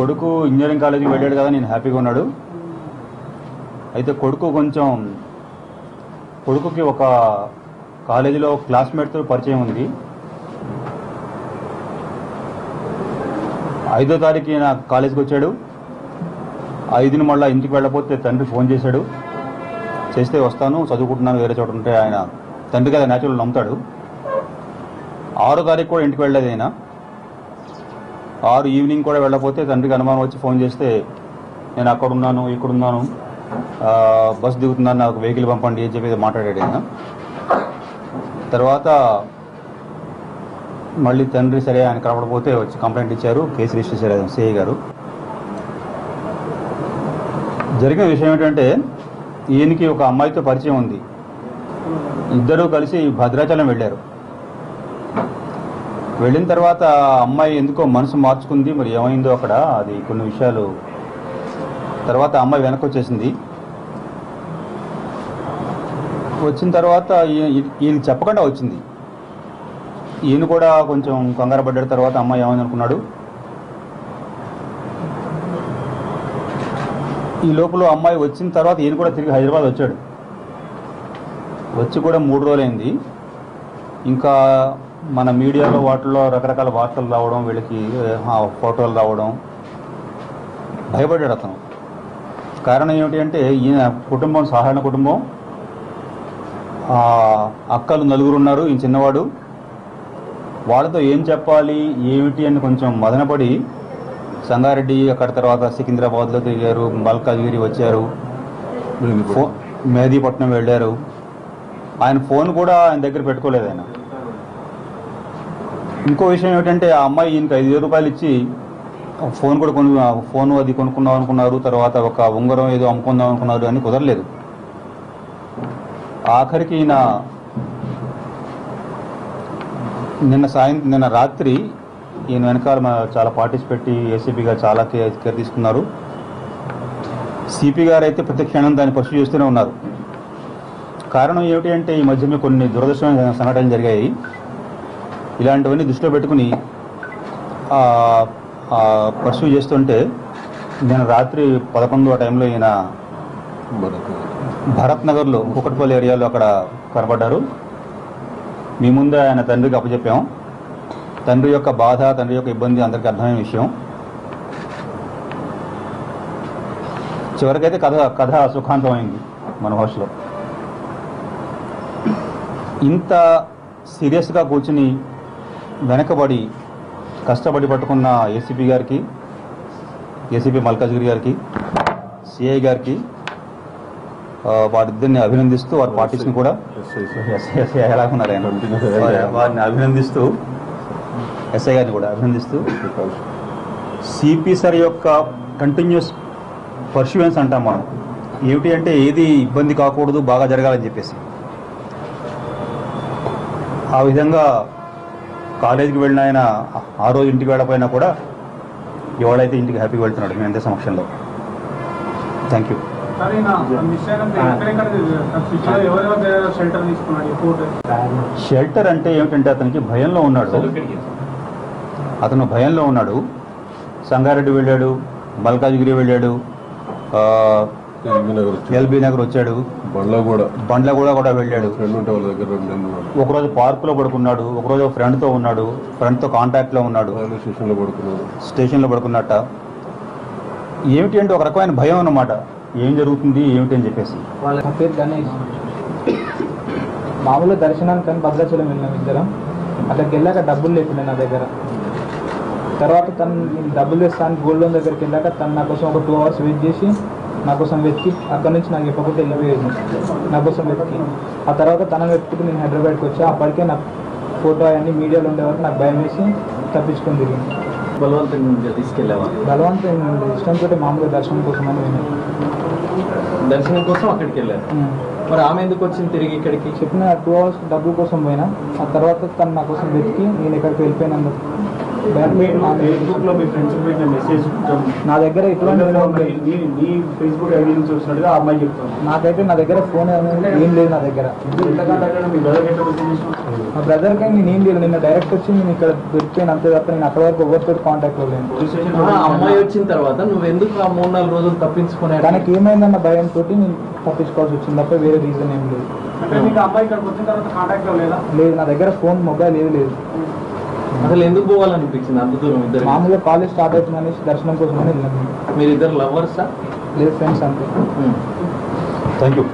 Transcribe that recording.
కొడుకు ఇంజనీరింగ్ కాలేజీకి వెళ్ళాడు కదా, నేను హ్యాపీగా ఉన్నాడు. అయితే కొడుకుకి ఒక కాలేజీలో క్లాస్మేట్తో పరిచయం ఉంది. 5వ తారీఖు నా కాలేజీకి వచ్చాడు. 5ని మళ్ళీ ఇంటికి వెళ్ళకపోతే తండ్రి ఫోన్ చేస్తే వస్తాను, చదువుకుంటున్నాను వేరే చోట ఉంటే, ఆయన తండ్రి కదా న్యాచురల్ నమ్ముతాడు. 6వ తారీఖు కూడా ఇంటికి వెళ్ళలేదు ఆయన. 6 ఈవినింగ్ కూడా వెళ్ళకపోతే తండ్రికి అనుమానం వచ్చి ఫోన్ చేస్తే నేను అక్కడున్నాను, ఇక్కడున్నాను, బస్సు దిగుతున్నాను, నాకు వెహికల్ పంపండి అని చెప్పి మాట్లాడాడు ఆయన. తర్వాత మళ్ళీ తండ్రి సరే ఆయన కనపడకపోతే వచ్చి కంప్లైంట్ ఇచ్చారు, కేసు రిజిస్టర్ చేశారు సిఐ గారు. జరిగిన విషయం ఏంటంటే ఈయనకి ఒక అమ్మాయితో పరిచయం ఉంది. ఇద్దరూ కలిసి భద్రాచలం వెళ్ళారు. వెళ్ళిన తర్వాత అమ్మాయి ఎందుకో మనసు మార్చుకుంది, మరి ఏమైందో అక్కడ అది కొన్ని విషయాలు. తర్వాత అమ్మాయి వెనక్కి వచ్చేసింది. వచ్చిన తర్వాత ఈయన చెప్పకుండా వచ్చింది. ఈయన కూడా కొంచెం కంగారు పడ్డాడు. తర్వాత అమ్మాయి ఏమైంది అనుకున్నాడు. ఈ లోపల అమ్మాయి వచ్చిన తర్వాత ఈయన కూడా తిరిగి హైదరాబాద్ వచ్చాడు. వచ్చి కూడా 3 రోజులైంది. ఇంకా మన మీడియాలో వాటిల్లో రకరకాల వార్తలు రావడం, వీళ్ళకి ఫోటోలు రావడం, భయపడ్డాడు అతను. కారణం ఏమిటి అంటే ఈయన కుటుంబం సాధారణ కుటుంబం, అక్కలు 4 ఉన్నారు, ఈయన చిన్నవాడు. వాళ్ళతో ఏం చెప్పాలి ఏమిటి అని కొంచెం మదనపడి సంగారెడ్డి, అక్కడ తర్వాత సికింద్రాబాద్లో తిరిగారు, మల్కాజ్గిరి వచ్చారు, మెహదీపట్నం వెళ్ళారు. ఆయన ఫోన్ కూడా ఆయన దగ్గర పెట్టుకోలేదు ఆయన. ఇంకో విషయం ఏమిటంటే ఆ అమ్మాయి ఈయనకి 5,000 రూపాయలు ఇచ్చి ఫోన్ కూడా ఫోన్ అది కొనుక్కుందాం అనుకున్నారు. తర్వాత ఒక ఉంగరం ఏదో అమ్ముకుందాం అనుకున్నారు, అని కుదరలేదు. ఆఖరికి ఈయన నిన్న రాత్రి ఈయన వెనకాల చాలా పార్టీస్ పెట్టి ఏసీపీ గారు చాలా కేర్ తీసుకున్నారు. సిపి గారు అయితే ప్రతి క్షణం దాన్ని పర్సూ చేస్తూనే ఉన్నారు. కారణం ఏమిటి అంటే ఈ మధ్య కొన్ని దురదృష్టమైన సంఘటనలు జరిగాయి. ఇలాంటివన్నీ దృష్టిలో పెట్టుకుని పర్సూ చేస్తుంటే నేను రాత్రి 11 ఆ టైంలో ఈయన భరత్ నగర్లో కుకట్పల్లి ఏరియాలో అక్కడ కనబడ్డారు. మీ ముందే ఆయన తండ్రికి అప్పచెప్పాం. తండ్రి యొక్క బాధ, తండ్రి యొక్క ఇబ్బంది అందరికీ అర్థమైన విషయం. చివరికైతే కథ సుఖాంతమైంది మన భాషలో. ఇంత సీరియస్గా కూర్చుని వెనకబడి కష్టపడి పట్టుకున్న ఏసీపీ గారికి, ఏసీపీ మల్కాజ్గిరి గారికి, సిఐ గారికి వారిద్దరిని అభినందిస్తూ, వారి పార్టీస్ని కూడా ఎలా ఉన్నారు ఆయన వారిని అభినందిస్తూ, ఎస్ఐ గారిని కూడా అభినందిస్తూ, సిపి సార్ యొక్క కంటిన్యూస్ పర్స్యూయెన్స్ అంటాం మనం. ఏమిటి అంటే ఏది ఇబ్బంది కాకూడదు, బాగా జరగాలని చెప్పేసి. ఆ విధంగా కాలేజీకి వెళ్ళిన ఆయన ఆ రోజు ఇంటికి వెళ్ళకపోయినా కూడా ఎవడైతే ఇంటికి హ్యాపీగా వెళ్తున్నాడు మీ అందరి సమక్షంలో. Thank you. షెల్టర్ అంటే ఏమిటంటే అతనికి భయంలో ఉన్నాడు. అతను భయంలో ఉన్నాడు. సంగారెడ్డి వెళ్ళాడు, మల్కాజ్గిరి వెళ్ళాడు, ఎల్బీ నగర్ వచ్చాడు, బండ్లగూడ కూడా వెళ్ళాడు. ఒకరోజు పార్కులో పడుకున్నాడు, ఒకరోజు ఫ్రెండ్తో ఉన్నాడు, ఫ్రెండ్తో కాంటాక్ట్లో ఉన్నాడు, స్టేషన్లో పడుకున్నట్ట. ఏమిటి అంటే ఒక రకమైన భయం అన్నమాట, ఏం జరుగుతుంది ఏమిటి అని చెప్పేసి. వాళ్ళ పేరు గణేష్. మామూలుగా దర్శనానికి కానీ భద్రాచలం వెళ్ళాం ఇద్దరం. అక్కడికి వెళ్ళాక డబ్బులు లేకుండా నా దగ్గర. తర్వాత తను డబ్బులు వేస్తాను గోల్డ్ లోన్ దగ్గరికి వెళ్ళాక తను నా కోసం ఒక 2 hours వెయిట్ చేసి నా కోసం వెతికి అక్కడి నుంచి నాకు చెప్పకుండా వెళ్ళిపోయేది నా కోసం వెతికి. ఆ తర్వాత తనని వెతుకుంటూ నేను హైదరాబాద్కి వచ్చా. అప్పటికే నా ఫోటో అవన్నీ మీడియాలో ఉండేవారు. నాకు భయం వేసి తప్పించుకొని తిరిగింది. బలవంతంగా తీసుకెళ్ళావా? బలవంతం ఇష్టంతో మామూలుగా దర్శనం కోసం అని నేను దర్శనం కోసం అక్కడికి వెళ్ళాను. మరి ఆమె ఎందుకు వచ్చింది తిరిగి ఇక్కడికి? చెప్పిన 2 hours డబ్బుల కోసం పోయినా. ఆ తర్వాత తను నా కోసం వెతికి నేను ఎక్కడికి వెళ్ళిపోయినందుకు ఫేస్బుక్ లో మీ ఫ్రెండ్స్ పెట్టిన మెసేజ్ నా దగ్గర ఎటువంటి నీ ఫేస్బుక్ ఐడి నుంచి వచ్చినట్టుగా ఆ అమ్మాయి చెప్తాను. నాకైతే నా దగ్గర ఫోన్ ఏం లేదు నా దగ్గర. మీ బ్రదర్ ఎట్లా మెసేజ్ చేసిన? మా బ్రదర్కి నేను ఏం లేదు, నిన్న డైరెక్ట్ వచ్చి నేను ఇక్కడ దొరికిపోయాను అంతే తప్ప నేను అక్కడ వరకు ఎవరితో కాంటాక్ట్లో లేను. పోలీస్ స్టేషన్ అమ్మాయి వచ్చిన తర్వాత నువ్వు ఎందుకు ఆ 3-4 రోజులు తప్పించుకునే? తనకి ఏమైందన్న భయంతో నేను తప్పించుకోవాల్సి వచ్చింది తప్ప వేరే రీజన్ ఏం లేదు. అంటే మీకు అమ్మాయి ఇక్కడికి వచ్చిన తర్వాత కాంటాక్ట్ లో లేదా? లేదు, నా దగ్గర ఫోన్ మొబైల్ ఏది లేదు. అసలు ఎందుకు పోవాలనిపించింది అంత దూరం ఇద్దరు? మామూలుగా కాలేజ్ స్టార్ట్ అవుతుందని దర్శనం కోసం వెళ్ళాను. మీరు ఇద్దరు లవర్సా? లేదు, ఫ్రెండ్స్ అంతే. Thank you.